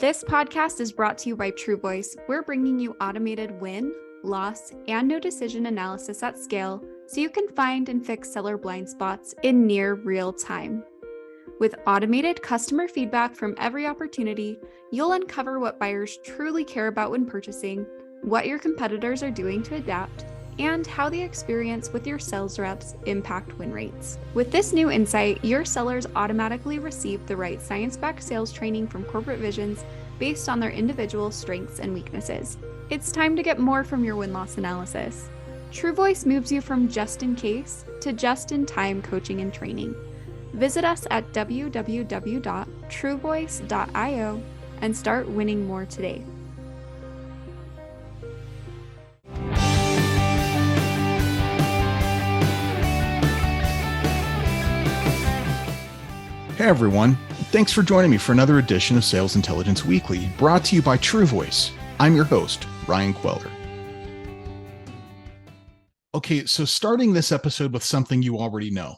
This podcast is brought to you by TruVoice. We're bringing you automated win, loss, and no decision analysis at scale so you can find and fix seller blind spots in near real time. With automated customer feedback from every opportunity, you'll uncover what buyers truly care about when purchasing, what your competitors are doing to adapt, and how the experience with your sales reps impact win rates. With this new insight, your sellers automatically receive the right science-backed sales training from Corporate Visions based on their individual strengths and weaknesses. It's time to get more from your win-loss analysis. TruVoice moves you from just-in-case to just-in-time coaching and training. Visit us at www.truvoice.io and start winning more today. Hey everyone, thanks for joining me for another edition of Sales Intelligence Weekly, brought to you by TruVoice. I'm your host, Ryan Queller. Okay, so starting this episode with something you already know.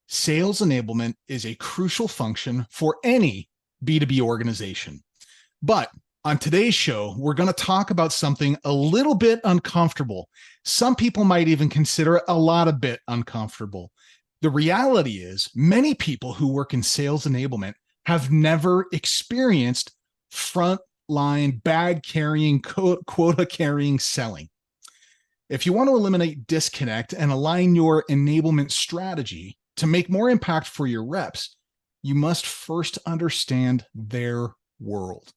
Sales enablement is a crucial function for any B2B organization. But on today's show, we're going to talk about something a little bit uncomfortable. Some people might even consider it a lot of bit uncomfortable. The reality is many people who work in sales enablement have never experienced frontline bag carrying, quota carrying selling. If you want to eliminate disconnect and align your enablement strategy to make more impact for your reps, you must first understand their world.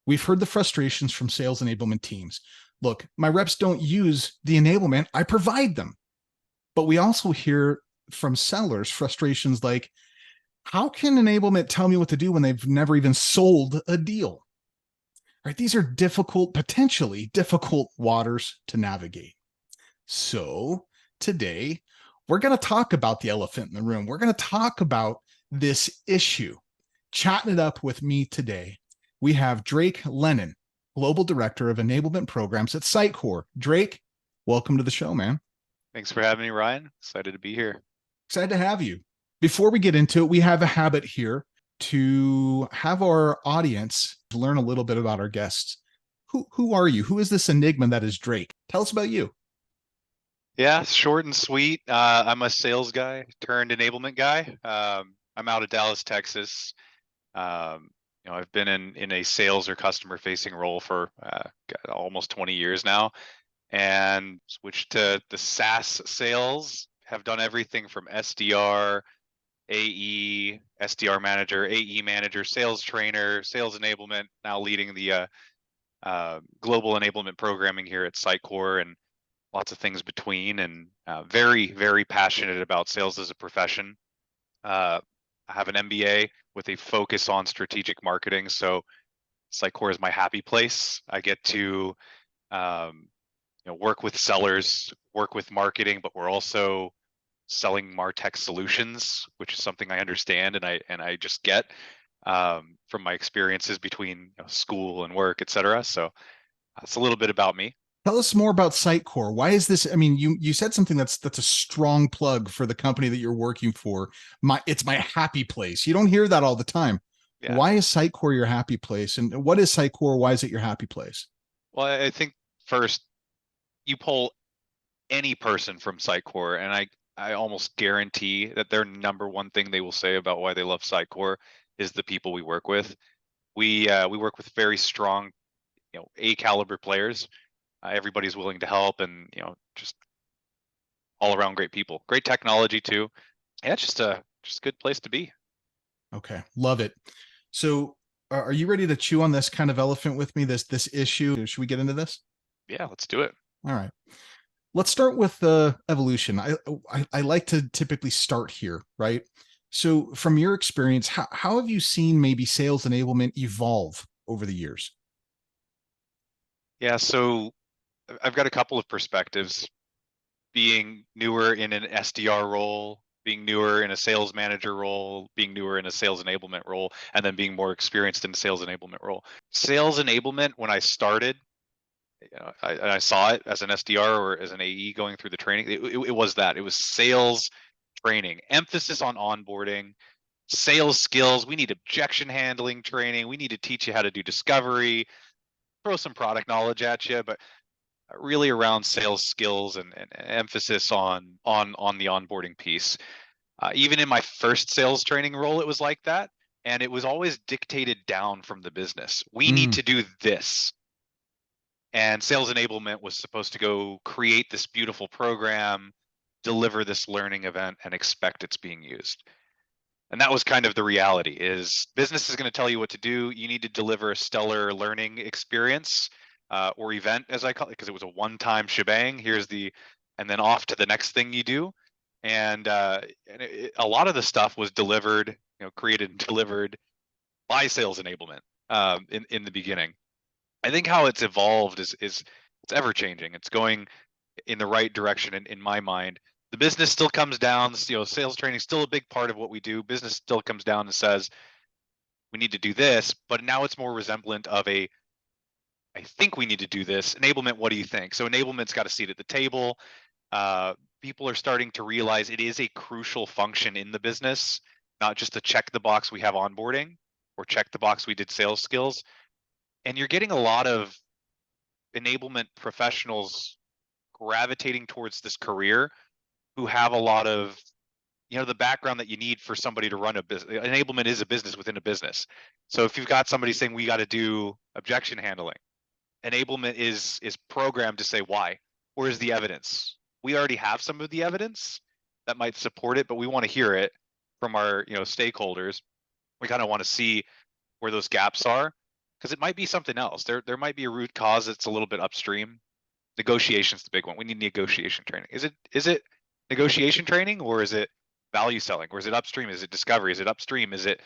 We've heard the frustrations from sales enablement teams. Look, my reps don't use the enablement, I provide them. But we also hear from sellers frustrations like, how can enablement tell me what to do when they've never even sold a deal? Right? These are difficult, potentially difficult waters to navigate. So today, we're going to talk about the elephant in the room. We're going to talk about this issue. Chatting it up with me today, we have Drake Lennon, Global Director of Enablement Programs at Sitecore. Drake, welcome to the show, man. Thanks for having me, Ryan. Excited to be here. Excited to have you. Before we get into it, we have a habit here to have our audience learn a little bit about our guests. Who are you? Who is this enigma that is Drake? Tell us about you. Yeah, short and sweet. I'm a sales guy turned enablement guy. I'm out of Dallas, Texas. I've been in a sales or customer facing role for almost 20 years now, and switched to the SaaS sales. Have done everything from SDR, AE, SDR manager, AE manager, sales trainer, sales enablement, now leading the global enablement programming here at Sitecore, and lots of things between, and very, very passionate about sales as a profession. I have an MBA with a focus on strategic marketing, so Sitecore is my happy place. I get to work with sellers, work with marketing, but we're also selling MarTech solutions, which is something I understand and I just get from my experiences between school and work, etc. So that's a little bit about me. Tell us more about Sitecore. Why is this? I mean, you said something that's a strong plug for the company that you're working for. It's my happy place. You don't hear that all the time. Yeah. Why is Sitecore your happy place? And what is Sitecore? Why is it your happy place? Well, I think first, you poll any person from Sitecore, and I almost guarantee that their number one thing they will say about why they love Sitecore is the people we work with. We work with very strong, A caliber players. Everybody's willing to help, and just all around great people, great technology too. Yeah, it's just a good place to be. Okay, love it. So, are you ready to chew on this kind of elephant with me? This issue. Should we get into this? Yeah, let's do it. All right. Let's start with the evolution. I like to typically start here, right? So from your experience, how have you seen maybe sales enablement evolve over the years? Yeah, so I've got a couple of perspectives. Being newer in an SDR role, being newer in a sales manager role, being newer in a sales enablement role, and then being more experienced in a sales enablement role. Sales enablement, when I started, I saw it as an SDR or as an AE going through the training. It was that. It was sales training, emphasis on onboarding, sales skills. We need objection handling training. We need to teach you how to do discovery, throw some product knowledge at you, but really around sales skills and emphasis on the onboarding piece. Even in my first sales training role, it was like that. And it was always dictated down from the business. We need to do this. And sales enablement was supposed to go create this beautiful program, deliver this learning event, and expect it's being used. And that was kind of the reality is business is going to tell you what to do. You need to deliver a stellar learning experience or event, as I call it, because it was a one-time shebang. And then off to the next thing you do. And a lot of the stuff was delivered, created and delivered by sales enablement in the beginning. I think how it's evolved is it's ever changing. It's going in the right direction in my mind. The business still comes down, sales training is still a big part of what we do. Business still comes down and says, we need to do this, but now it's more resemblant of I think we need to do this. Enablement, what do you think? So enablement's got a seat at the table. People are starting to realize it is a crucial function in the business, not just to check the box we have onboarding or check the box we did sales skills. And you're getting a lot of enablement professionals gravitating towards this career who have a lot of the background that you need for somebody to run a business. Enablement is a business within a business. So if you've got somebody saying we got to do objection handling, enablement is programmed to say why. Where's the evidence? We already have some of the evidence that might support it, but we want to hear it from our stakeholders. We kind of want to see where those gaps are, because it might be something else. There might be a root cause that's a little bit upstream. Negotiation's the big one. We need negotiation training. Is it negotiation training, or is it value selling, or is it upstream? Is it discovery? Is it upstream? Is it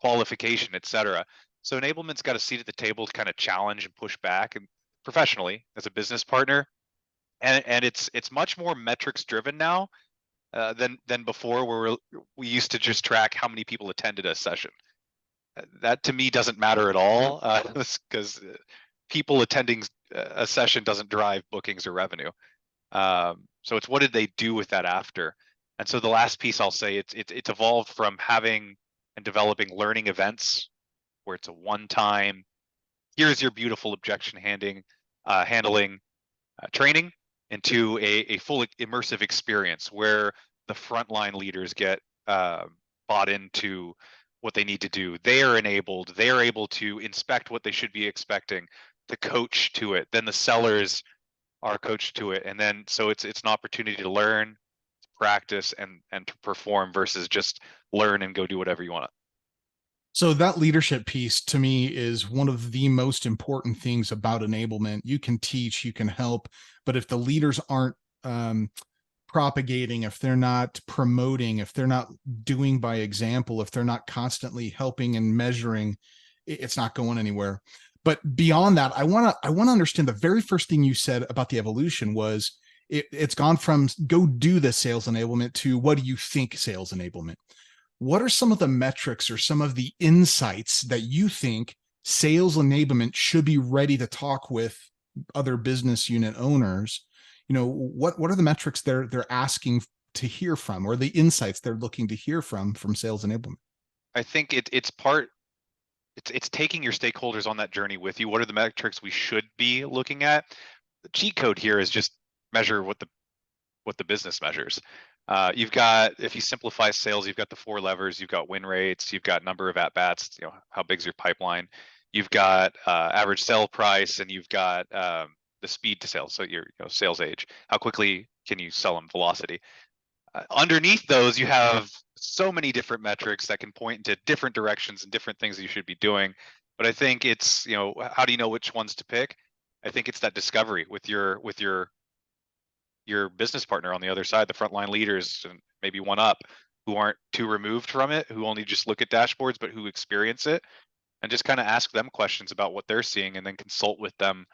qualification, etc.? So enablement's got a seat at the table to kind of challenge and push back, and professionally as a business partner. And it's much more metrics driven now than before, where we used to just track how many people attended a session. That to me doesn't matter at all, because people attending a session doesn't drive bookings or revenue. So it's what did they do with that after? And so the last piece I'll say, it's evolved from having and developing learning events where it's a one-time, here's your beautiful objection handling training, into a full immersive experience where the frontline leaders get bought into what they need to do. They are enabled. They are able to inspect what they should be expecting, to coach to it. Then the sellers are coached to it, and then so it's an opportunity to learn, to practice, and to perform versus just learn and go do whatever you want. So that leadership piece to me is one of the most important things about enablement. You can teach, you can help, but if the leaders aren't propagating, if they're not promoting, if they're not doing by example, if they're not constantly helping and measuring, it's not going anywhere. But beyond that, I want to understand the very first thing you said about the evolution was it's gone from go do the sales enablement to what do you think sales enablement? What are some of the metrics or some of the insights that you think sales enablement should be ready to talk with other business unit owners? What are the metrics they're asking to hear from, or the insights they're looking to hear from sales enablement? I think it's taking your stakeholders on that journey with you. What are the metrics we should be looking at? The cheat code here is just measure what the business measures. You've got, if you simplify sales, you've got the 4 levers. You've got win rates. You've got number of at bats. How big's your pipeline? You've got average sale price, and you've got the speed to sales. So your sales age. How quickly can you sell them? Velocity. Underneath those, you have so many different metrics that can point into different directions and different things that you should be doing. But I think it's how do you know which ones to pick? I think it's that discovery with your business partner on the other side, the frontline leaders, and maybe one up, who aren't too removed from it, who only just look at dashboards, but who experience it, and just kind of ask them questions about what they're seeing, and then consult with them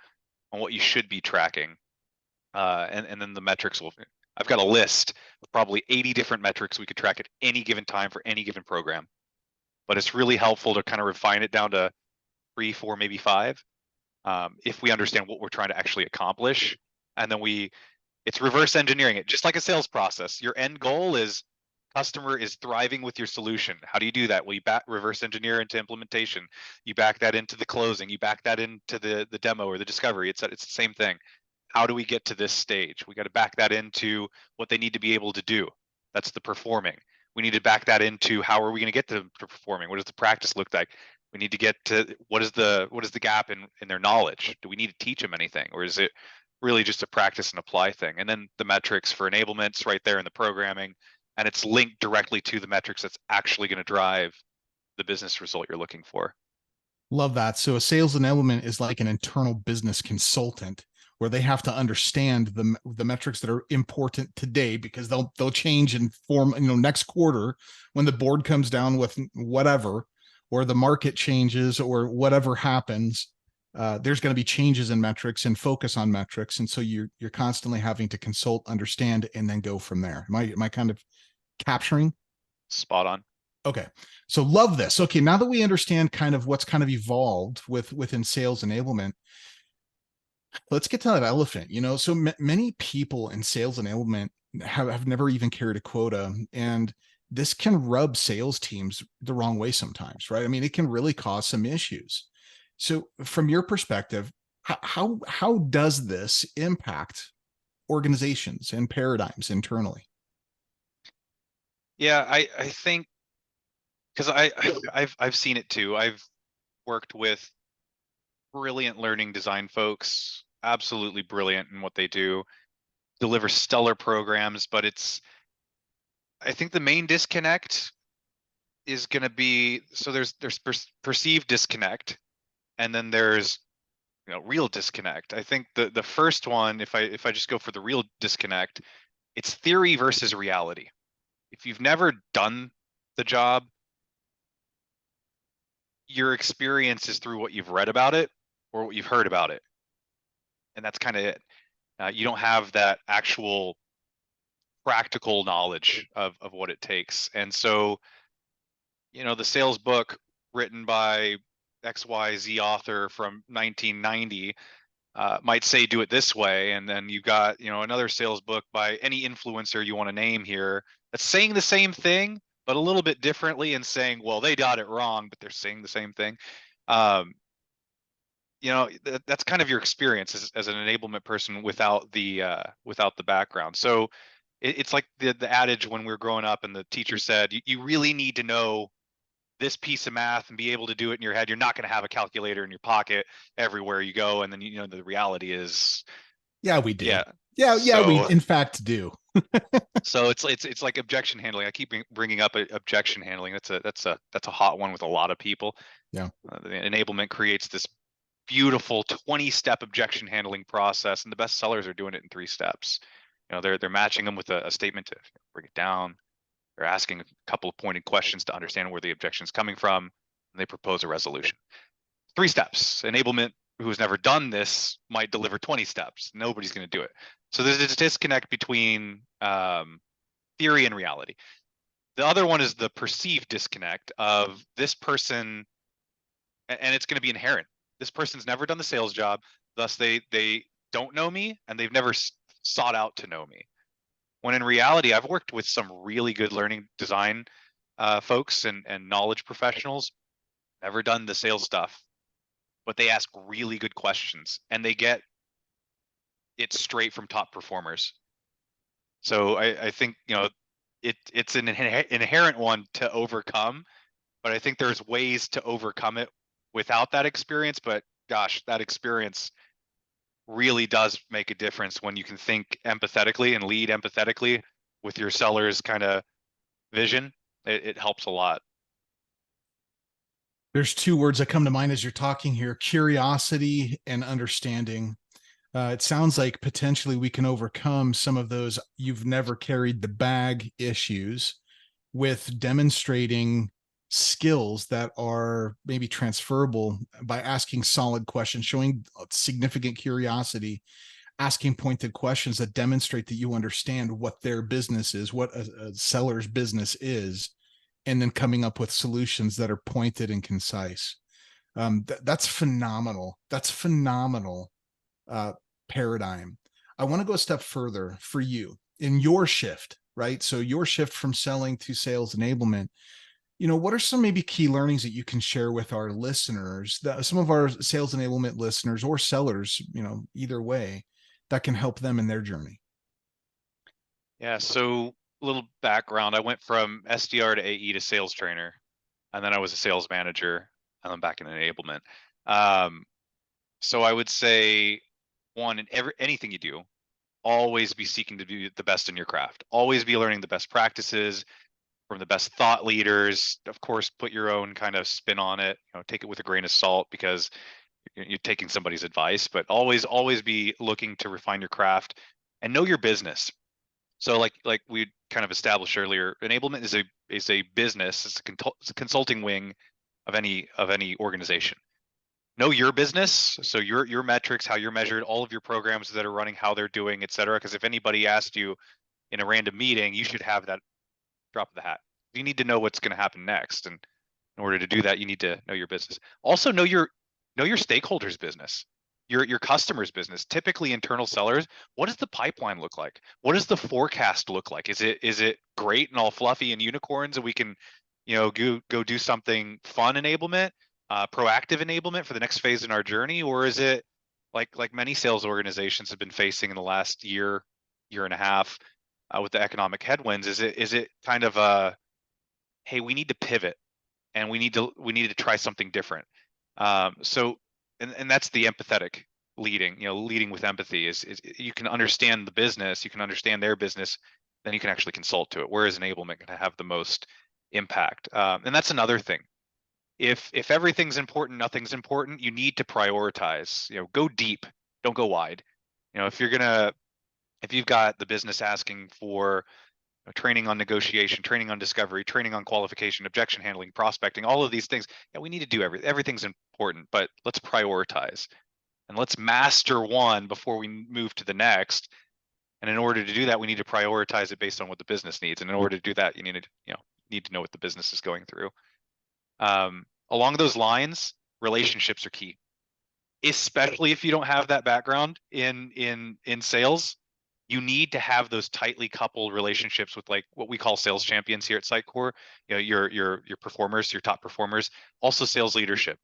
on what you should be tracking. And then the metrics will, I've got a list of probably 80 different metrics we could track at any given time for any given program. But it's really helpful to kind of refine it down to 3, 4, maybe 5, if we understand what we're trying to actually accomplish. And then it's reverse engineering it, just like a sales process. Your end goal is Customer is thriving with your solution. How do you do that? Well, you reverse engineer into implementation. You back that into the closing. You back that into the demo or the discovery. It's the same thing. How do we get to this stage? We got to back that into what they need to be able to do. That's the performing. We need to back that into how are we going to get to performing? What does the practice look like? We need to get to what is the gap in their knowledge? Do we need to teach them anything, or is it really just a practice and apply thing? And then the metrics for enablements right there in the programming, and it's linked directly to the metrics that's actually going to drive the business result you're looking for. Love that. So a sales enablement is like an internal business consultant where they have to understand the metrics that are important today, because they'll change in form, next quarter when the board comes down with whatever, or the market changes or whatever happens. There's going to be changes in metrics and focus on metrics. And so you're constantly having to consult, understand, and then go from there. Am I kind of capturing? Spot on. Okay. So love this. Okay. Now that we understand kind of what's kind of evolved within sales enablement, let's get to that elephant. So many people in sales enablement have never even carried a quota, and this can rub sales teams the wrong way sometimes, right? I mean, it can really cause some issues. So from your perspective, how does this impact organizations and paradigms internally? Yeah, I think, because I've seen it too. I've worked with brilliant learning design folks, absolutely brilliant in what they do, deliver stellar programs, but I think the main disconnect is going to be, so there's perceived disconnect, and then there's real disconnect. I think the first one, if I just go for the real disconnect, it's theory versus reality. If you've never done the job, your experience is through what you've read about it or what you've heard about it, and that's kind of it. You don't have that actual practical knowledge of what it takes. And so, the sales book written by XYZ author from 1990 might say do it this way, and then you got another sales book by any influencer you want to name here that's saying the same thing but a little bit differently, and saying, well, they got it wrong, but they're saying the same thing. That's kind of your experience as an enablement person without the background. So it's like the adage when we were growing up and the teacher said, you really need to know this piece of math and be able to do it in your head. You're not going to have a calculator in your pocket everywhere you go. And then the reality is, yeah, we do. Yeah, so, we in fact do. So it's like objection handling. I keep bringing up objection handling. That's a hot one with a lot of people. Yeah, the enablement creates this beautiful 20-step objection handling process, and the best sellers are doing it in 3 steps. They're matching them with a statement to bring it down. They're asking a couple of pointed questions to understand where the objection is coming from, and they propose a resolution. 3 steps. Enablement, who's never done this, might deliver 20 steps. Nobody's going to do it. So there's a disconnect between theory and reality. The other one is the perceived disconnect of this person, and it's going to be inherent. This person's never done the sales job, thus they don't know me, and they've never sought out to know me. When in reality, I've worked with some really good learning design folks and knowledge professionals, never done the sales stuff, but they ask really good questions, and they get it straight from top performers. So I think it's an inherent one to overcome, but I think there's ways to overcome it without that experience. But gosh, that experience really does make a difference when you can think empathetically and lead empathetically with your seller's kind of vision. It helps a lot. There's 2 words that come to mind as you're talking here: curiosity and understanding. It sounds like potentially we can overcome some of those you've never carried the bag issues with demonstrating skills that are maybe transferable by asking solid questions, showing significant curiosity, asking pointed questions that demonstrate that you understand what their business is, what a seller's business is, and then coming up with solutions that are pointed and concise. That's phenomenal. That's phenomenal paradigm. I want to go a step further for you in your shift, right? So your shift from selling to sales enablement, what are some maybe key learnings that you can share with our listeners, some of our sales enablement listeners or sellers, either way, that can help them in their journey? Yeah, so a little background. I went from SDR to AE to sales trainer, and then I was a sales manager, and then back in enablement. So I would say, one, in anything you do, always be seeking to be the best in your craft. Always be learning the best practices from the best thought leaders. Of course, put your own kind of spin on it. Take it with a grain of salt because you're taking somebody's advice, but always be looking to refine your craft and know your business. So like we kind of established earlier, enablement is a business. It's a consulting wing of any organization. Know your business, so your metrics, how you're measured, all of your programs that are running, how they're doing, et cetera. Because if anybody asked you in a random meeting, you should have that drop of the hat. You need to know what's going to happen next, and in order to do that, you need to know your business. Also know your stakeholders' business, your customers' business. Typically, internal sellers. What does the pipeline look like? What does the forecast look like? Is it great and all fluffy and unicorns, and we can, go do something fun enablement, proactive enablement for the next phase in our journey, or is it like many sales organizations have been facing in the last year and a half with the economic headwinds? Is it kind of a, hey, we need to pivot and we need to try something different. So and that's the empathetic leading. Leading with empathy is you can understand the business, you can understand their business, then you can actually consult to it. Where is enablement going to have the most impact? And that's another thing. If everything's important, nothing's important. You need to prioritize. Go deep, don't go wide. If you've got the business asking for training on negotiation, training on discovery, training on qualification, objection handling, prospecting, all of these things. Yeah, we need to do everything's important, but let's prioritize and let's master one before we move to the next. And in order to do that, we need to prioritize it based on what the business needs. And in order to do that, you need to know what the business is going through. Along those lines, relationships are key, especially if you don't have that background in sales. You need to have those tightly coupled relationships with like what we call sales champions here at Sitecore. Your performers, your top performers. Also sales leadership.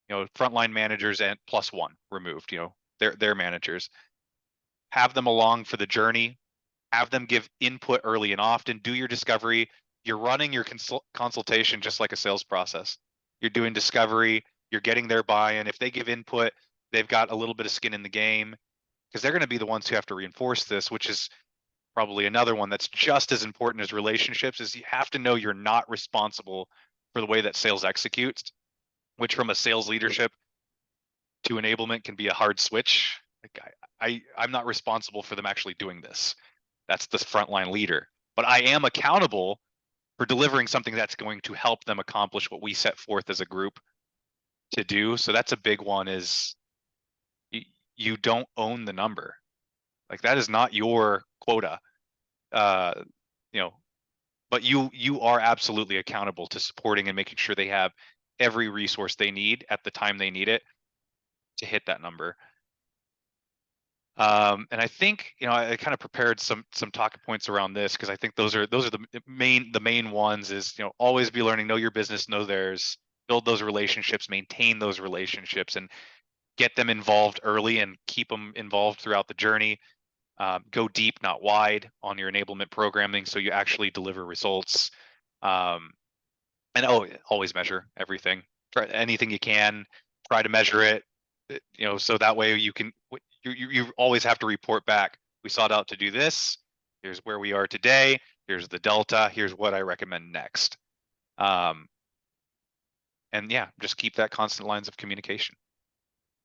Frontline managers and plus one removed. Their managers. Have them along for the journey. Have them give input early and often. Do your discovery. You're running your consultation just like a sales process. You're doing discovery. You're getting their buy-in. If they give input, they've got a little bit of skin in the game, because they're going to be the ones who have to reinforce this, which is probably another one that's just as important as relationships. Is you have to know you're not responsible for the way that sales executes, which from a sales leadership to enablement can be a hard switch. Like I'm not responsible for them actually doing this. That's the frontline leader, but I am accountable for delivering something that's going to help them accomplish what we set forth as a group to do. So that's a big one. Is you don't own the number. Like that is not your quota. But you are absolutely accountable to supporting and making sure they have every resource they need at the time they need it to hit that number. And I think I kind of prepared some talking points around this, because I think those are the main ones. Is always be learning, know your business, know theirs, build those relationships, maintain those relationships, and get them involved early and keep them involved throughout the journey. Go deep, not wide, on your enablement programming, so you actually deliver results. And always measure everything. Try anything you can. Try to measure it. So that way you always have to report back. We sought out to do this. Here's where we are today. Here's the delta. Here's what I recommend next. And yeah, just keep that constant lines of communication.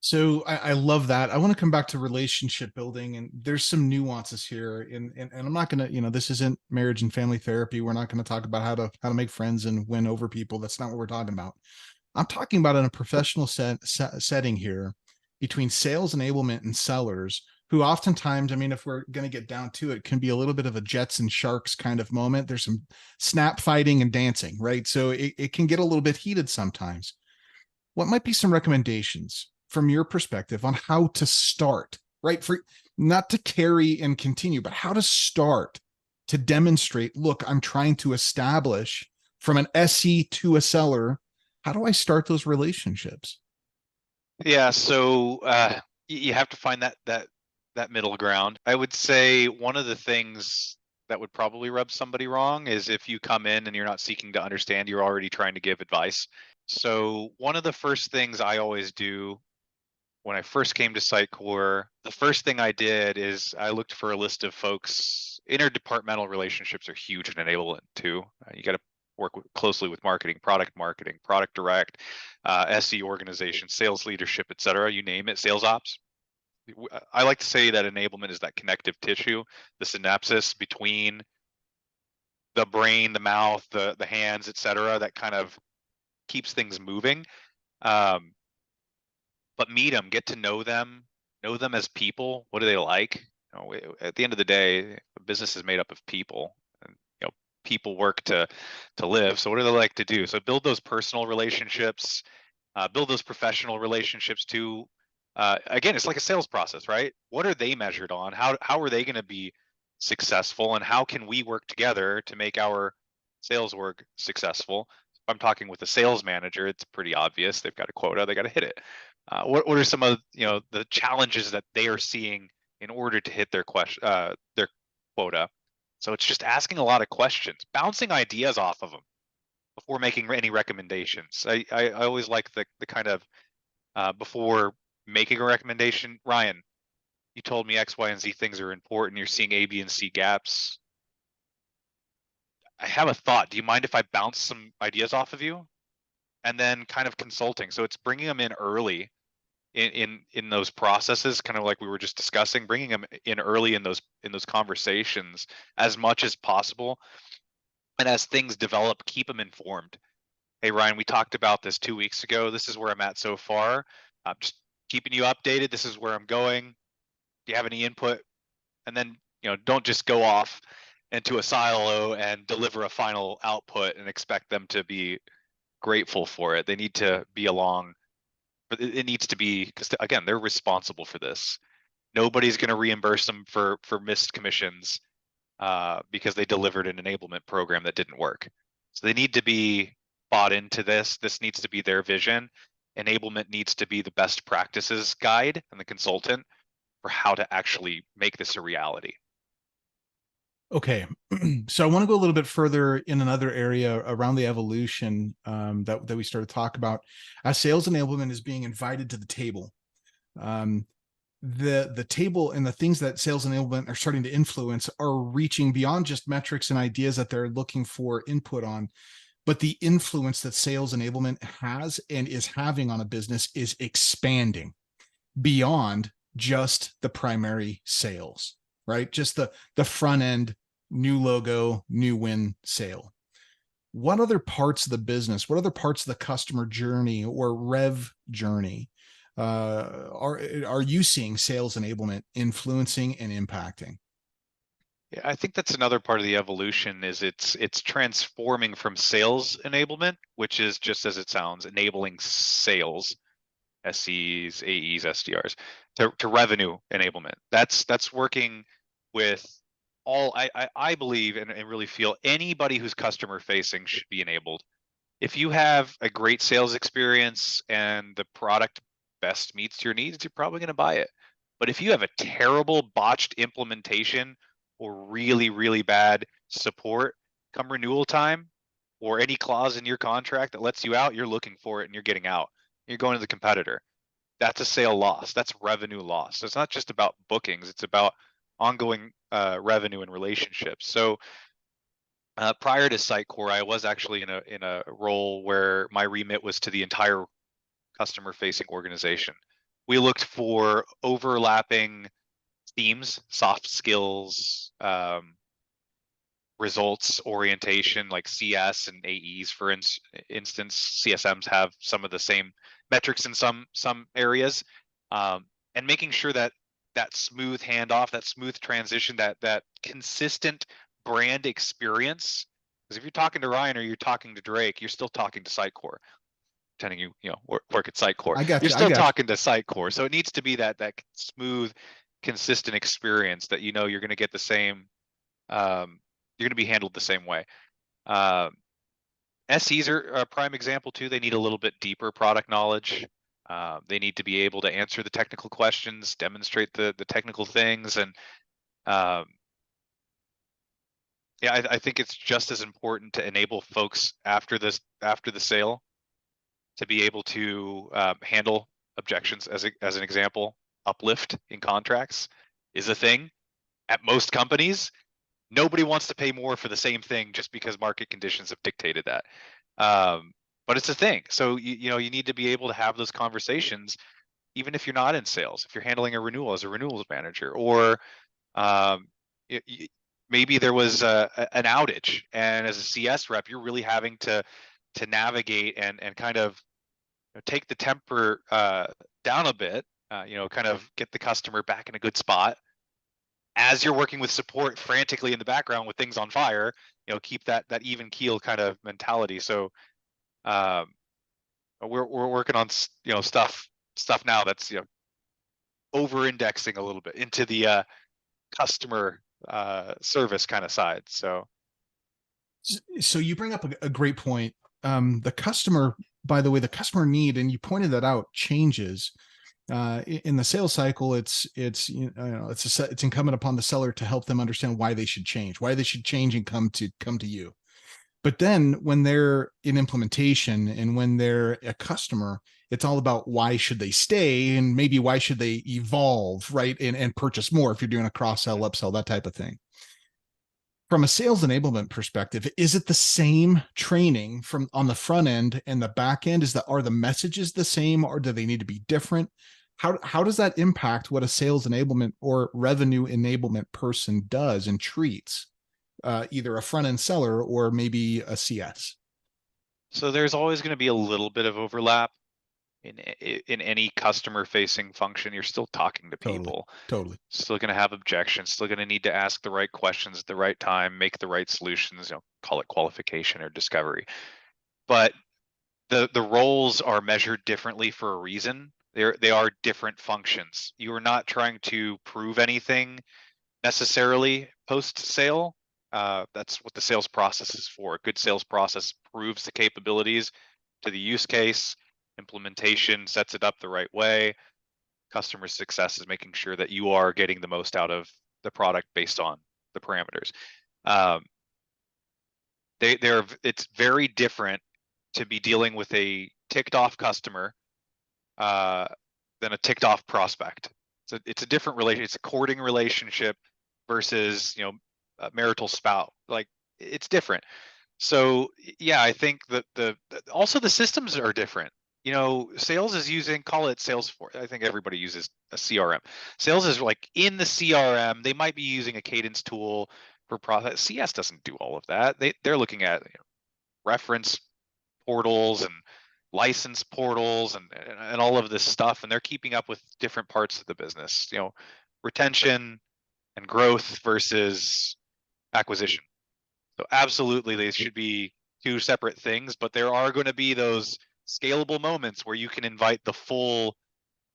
So I love that. I want to come back to relationship building, and there's some nuances here. And I'm not going to, this isn't marriage and family therapy. We're not going to talk about how to make friends and win over people. That's not what we're talking about. I'm talking about in a professional setting here between sales enablement and sellers, who oftentimes, if we're going to get down to it, can be a little bit of a Jets and Sharks kind of moment. There's some snap fighting and dancing, right? So it can get a little bit heated sometimes. What might be some recommendations from your perspective on how to start, right? For not to carry and continue, but how to start to demonstrate, look, I'm trying to establish from an SE to a seller. How do I start those relationships? Yeah, so you have to find that middle ground. I would say one of the things that would probably rub somebody wrong is if you come in and you're not seeking to understand, you're already trying to give advice. So one of the first things I always do when I first came to Sitecore, the first thing I did is I looked for a list of folks. Interdepartmental relationships are huge in enablement too. You got to work closely with marketing, product direct, SE organization, sales leadership, et cetera. You name it, sales ops. I like to say that enablement is that connective tissue, the synapses between the brain, the mouth, the hands, et cetera, that kind of keeps things moving. Um, but meet them, get to know them as people. What do they like? You know, at the end of the day, a business is made up of people, and you know, people work to live. So what do they like to do? So build those personal relationships, build those professional relationships too. Again, it's like a sales process, right? What are they measured on? How are they going to be successful, and how can we work together to make our sales work successful? If I'm talking with a sales manager, it's pretty obvious. They've got a quota, they got to hit it. What are some of the challenges that they are seeing in order to hit their quota? So it's just asking a lot of questions, bouncing ideas off of them before making any recommendations. I always like the kind of before making a recommendation. Ryan, you told me X, Y, and Z things are important. You're seeing A, B, and C gaps. I have a thought. Do you mind if I bounce some ideas off of you? And then kind of consulting. So it's bringing them in early in those processes, kind of like we were just discussing, bringing them in early in those conversations as much as possible. And as things develop, keep them informed. Hey, Ryan, we talked about this 2 weeks ago. This is where I'm at so far. I'm just keeping you updated. This is where I'm going. Do you have any input? And then, don't just go off into a silo and deliver a final output and expect them to be grateful for it. They need to be along, but it needs to be, because again, they're responsible for this. Nobody's going to reimburse them for missed commissions because they delivered an enablement program that didn't work. So they need to be bought into this. This needs to be their vision. Enablement needs to be the best practices guide and the consultant for how to actually make this a reality. Okay, so I want to go a little bit further in another area around the evolution that we started to talk about. As sales enablement is being invited to the table, the table and the things that sales enablement are starting to influence are reaching beyond just metrics and ideas that they're looking for input on, but the influence that sales enablement has and is having on a business is expanding beyond just the primary sales, right? Just the front end, new logo, new win sale. What other parts of the business, what other parts of the customer journey or rev journey are you seeing sales enablement influencing and impacting? Yeah, I think that's another part of the evolution is it's transforming from sales enablement, which is just as it sounds, enabling sales, SEs, AEs, SDRs, to revenue enablement. That's working with all, I believe and really feel anybody who's customer facing should be enabled. If you have a great sales experience and the product best meets your needs, you're probably going to buy it. But if you have a terrible botched implementation or really, really bad support come renewal time, or any clause in your contract that lets you out, you're looking for it and you're getting out. You're going to the competitor. That's a sale loss. That's revenue loss. So it's not just about bookings. It's about ongoing revenue and relationships. So prior to Sitecore, I was actually in a role where my remit was to the entire customer-facing organization. We looked for overlapping themes, soft skills, results orientation, like CS and AEs, for instance. CSMs have some of the same metrics in some areas, and making sure that smooth handoff, that smooth transition, that consistent brand experience. Because if you're talking to Ryan or you're talking to Drake, you're still talking to Sitecore. Pretending you work at Sitecore, you're still talking to Sitecore. So it needs to be that smooth, consistent experience that you're going to get the same you're going to be handled the same way. SEs are a prime example too. They need a little bit deeper product knowledge. They need to be able to answer the technical questions, demonstrate the technical things, and yeah, I think it's just as important to enable folks after the sale to be able to handle objections. As an example, uplift in contracts is a thing at most companies. Nobody wants to pay more for the same thing just because market conditions have dictated that. But it's a thing. So you know, you need to be able to have those conversations, even if you're not in sales. If you're handling a renewal as a renewals manager, or maybe there was an outage, and as a CS rep, you're really having to navigate and kind of take the temper down a bit. You know, kind of get the customer back in a good spot as you're working with support frantically in the background with things on fire. You know, keep that even keel kind of mentality. So we're working on stuff now that's over indexing a little bit into the customer service kind of side. So you bring up a great point. The customer, by the way, the customer need, and you pointed that out, changes. In the sales cycle, it's incumbent upon the seller to help them understand why they should change and come to you. But then when they're in implementation and when they're a customer, it's all about why should they stay, and maybe why should they evolve, right? And purchase more if you're doing a cross-sell, upsell, that type of thing. From a sales enablement perspective, is it the same training from on the front end and the back end? Are the messages the same, or do they need to be different? How does that impact what a sales enablement or revenue enablement person does and treats either a front end seller or maybe a CS? So there's always going to be a little bit of overlap in any customer facing function. You're still talking to people. Totally. Still going to have objections, still going to need to ask the right questions at the right time, make the right solutions, call it qualification or discovery. But the roles are measured differently for a reason. They are different functions. You are not trying to prove anything necessarily post sale. That's what the sales process is for. A good sales process proves the capabilities to the use case. Implementation sets it up the right way. Customer success is making sure that you are getting the most out of the product based on the parameters. It's very different to be dealing with a ticked off customer than a ticked off prospect. So it's a different relationship. It's a courting relationship versus a marital spouse. Like, it's different. So yeah, I think that also the systems are different. Sales is using, call it Salesforce. I think everybody uses a CRM. Sales is like in the CRM. They might be using a cadence tool for process. CS doesn't do all of that. They're looking at reference portals and license portals and all of this stuff, and they're keeping up with different parts of the business. Retention and growth versus acquisition. So absolutely, they should be two separate things, but there are going to be those scalable moments where you can invite the full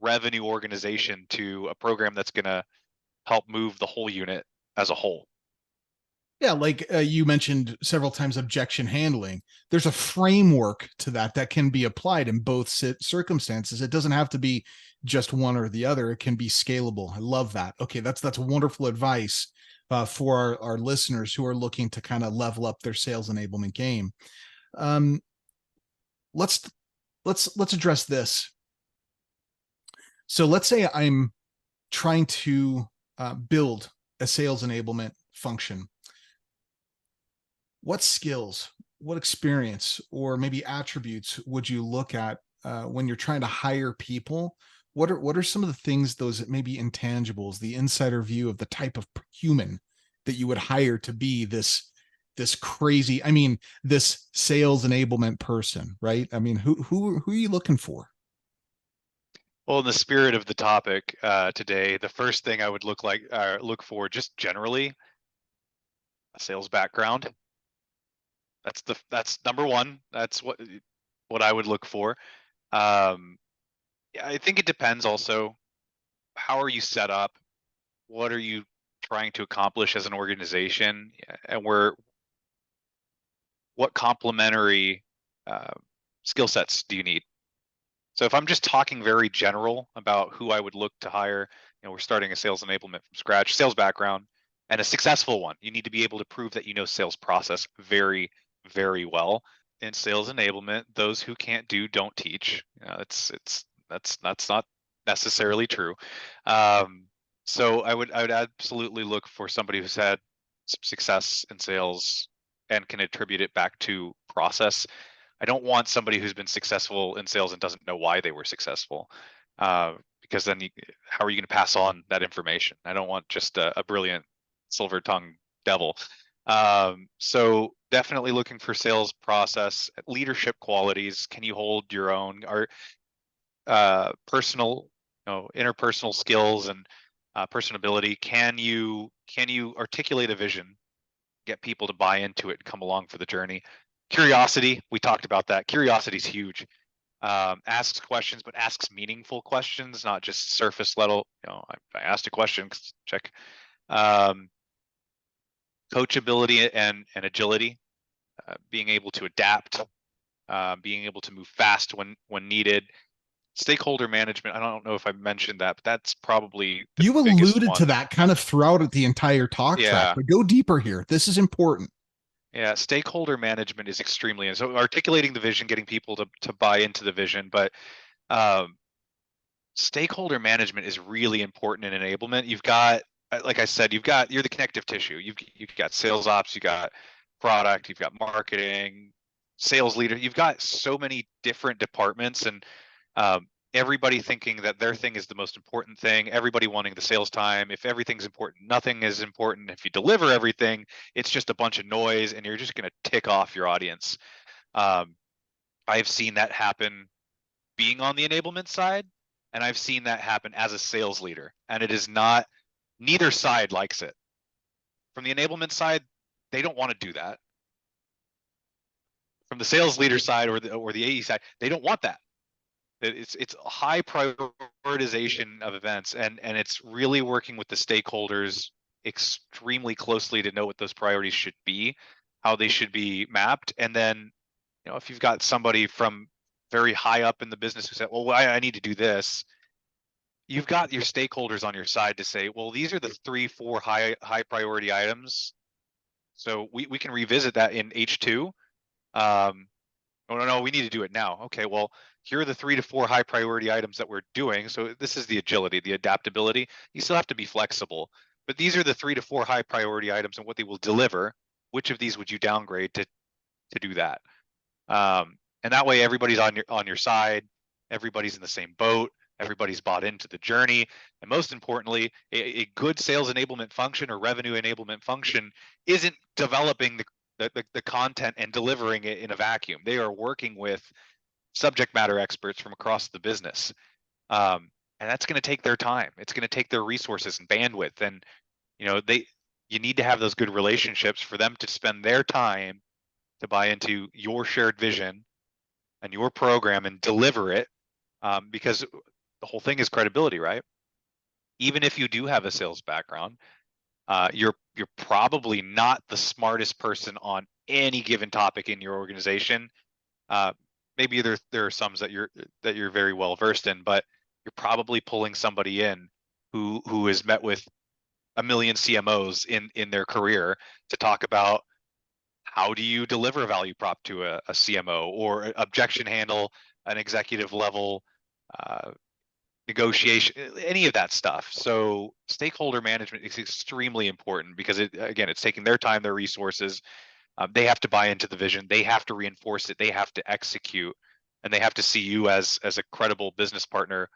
revenue organization to a program that's going to help move the whole unit as a whole. Yeah, like you mentioned several times, objection handling. There's a framework to that can be applied in both circumstances. It doesn't have to be just one or the other. It can be scalable. I love that. Okay, that's wonderful advice for our listeners who are looking to kind of level up their sales enablement game. Let's address this. So let's say I'm trying to build a sales enablement function. What skills, what experience, or maybe attributes would you look at when you're trying to hire people? What are some of the things, those maybe intangibles, the insider view of the type of human that you would hire to be this crazy, this sales enablement person, right? Who are you looking for? Well, in the spirit of the topic today, the first thing I would look for, just generally, a sales background. That's number one. That's what I would look for. I think it depends also. How are you set up? What are you trying to accomplish as an organization, and what complementary skill sets do you need? So if I'm just talking very general about who I would look to hire, we're starting a sales enablement from scratch, sales background, and a successful one. You need to be able to prove that you know sales process very, very well. In sales enablement, those who can't do don't teach. That's not necessarily true. So I would absolutely look for somebody who's had some success in sales and can attribute it back to process. I don't want somebody who's been successful in sales and doesn't know why they were successful, because then how are you going to pass on that information? I don't want just a brilliant silver-tongued devil. So definitely looking for sales process, leadership qualities. Can you hold your own? Personal, interpersonal skills and personability. Can you articulate a vision, get people to buy into it and come along for the journey? Curiosity, we talked about that. Curiosity is huge. Asks questions, but asks meaningful questions, not just surface level. I asked a question, check. Coachability and agility, being able to adapt, being able to move fast when needed. Stakeholder management, I don't know if I mentioned that, but that's probably the You biggest alluded one. to that kind of throughout the entire talk track, but go deeper here. This is important. Yeah, stakeholder management is extremely, and so articulating the vision, getting people to buy into the vision, but stakeholder management is really important in enablement. You've got, like I said, you're the connective tissue. You've got sales ops, you got product, you've got marketing, sales leader. You've got so many different departments, and everybody thinking that their thing is the most important thing. Everybody wanting the sales time. If everything's important, nothing is important. If you deliver everything, it's just a bunch of noise, and you're just going to tick off your audience. I've seen that happen being on the enablement side, and I've seen that happen as a sales leader, and it is not, neither side likes it. From the enablement side, they don't want to do that. From the sales leader side or the AE side, they don't want that. It's a high prioritization of events, and it's really working with the stakeholders extremely closely to know what those priorities should be, how they should be mapped. And then, if you've got somebody from very high up in the business who said, well, I need to do this, you've got your stakeholders on your side to say, well, these are the 3-4 high priority items. So we can revisit that in H2. Oh, no, we need to do it now. Okay, well, here are the 3 to 4 high priority items that we're doing. So this is the agility, the adaptability. You still have to be flexible, but these are the 3 to 4 high priority items and what they will deliver. Which of these would you downgrade to do that? And that way everybody's on your side, everybody's in the same boat, everybody's bought into the journey. And most importantly, a good sales enablement function or revenue enablement function isn't developing the content and delivering it in a vacuum. They are working with subject matter experts from across the business. And that's going to take their time. It's going to take their resources and bandwidth. And, you need to have those good relationships for them to spend their time to buy into your shared vision and your program and deliver it. Because the whole thing is credibility, right? Even if you do have a sales background, you're probably not the smartest person on any given topic in your organization. Maybe there are some that you're very well versed in, but you're probably pulling somebody in who has met with a million CMOs in their career to talk about how do you deliver a value prop to a CMO or objection handle an executive level negotiation, any of that stuff. So stakeholder management is extremely important because it's taking their time, their resources. They have to buy into the vision. They have to reinforce it. They have to execute, and they have to see you as a credible business partner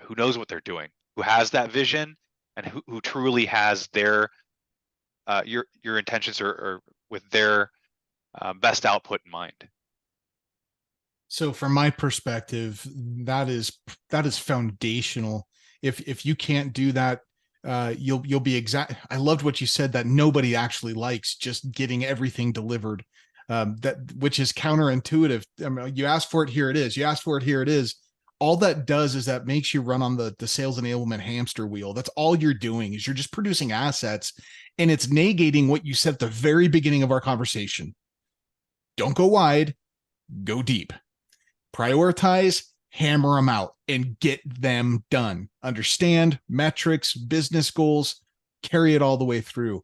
who knows what they're doing, who has that vision, and who truly has their your intentions or with their best output in mind. So from my perspective, that is foundational. If you can't do that, you'll be exact. I loved what you said, that nobody actually likes just getting everything delivered. Which is counterintuitive. I mean, you asked for it, here it is. You asked for it, here it is. all that does is that makes you run on the sales enablement hamster wheel. That's all you're doing, is you're just producing assets, and it's negating what you said at the very beginning of our conversation. Don't go wide, go deep. Prioritize, hammer them out, and get them done. Understand metrics, business goals, carry it all the way through.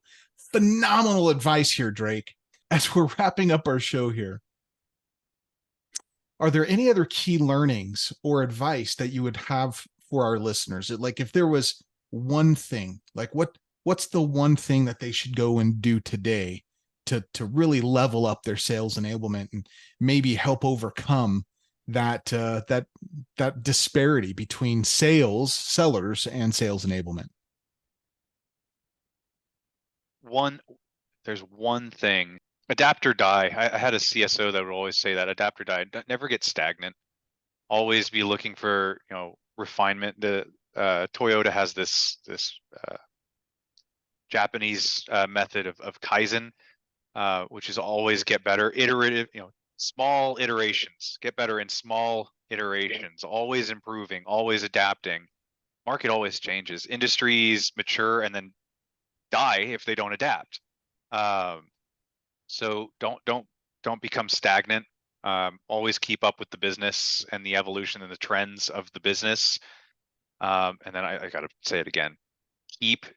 Phenomenal advice here, Drake. As we're wrapping up our show here, are there any other key learnings or advice that you would have for our listeners? Like, if there was one thing, like what's the one thing that they should go and do today to really level up their sales enablement and maybe help overcome that disparity between sellers and sales enablement? There's one thing. Adapt or die. I had a CSO that would always say that: adapt or die. Never get stagnant. Always be looking for, refinement. The Toyota has this Japanese method of Kaizen, which is always get better, iterative, small iterations, get better in small iterations, always improving, always adapting. Market always changes. Industries mature and then die if they don't adapt. So don't become stagnant. Always keep up with the business and the evolution and the trends of the business. And then I got to say it again: keep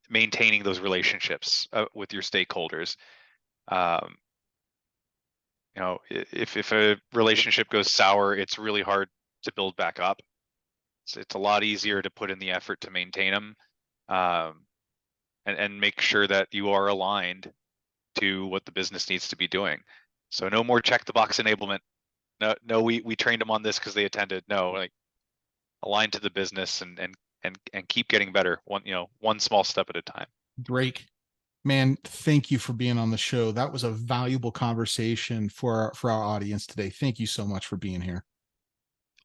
maintaining those relationships with your stakeholders. If a relationship goes sour, it's really hard to build back up. It's a lot easier to put in the effort to maintain them, and make sure that you are aligned to what the business needs to be doing. So no more check the box enablement. No, we trained them on this because they attended. No, like, align to the business and keep getting better, one small step at a time. Drake, man, thank you for being on the show. That was a valuable conversation for our audience today. Thank you so much for being here.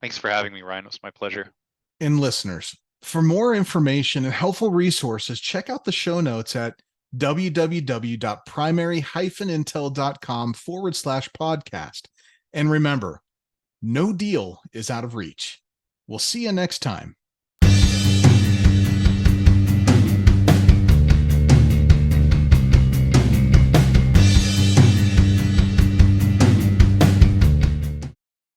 Thanks for having me, Ryan. It was my pleasure. And listeners, for more information and helpful resources, check out the show notes at www.primary-intel.com/podcast. And remember, no deal is out of reach. We'll see you next time.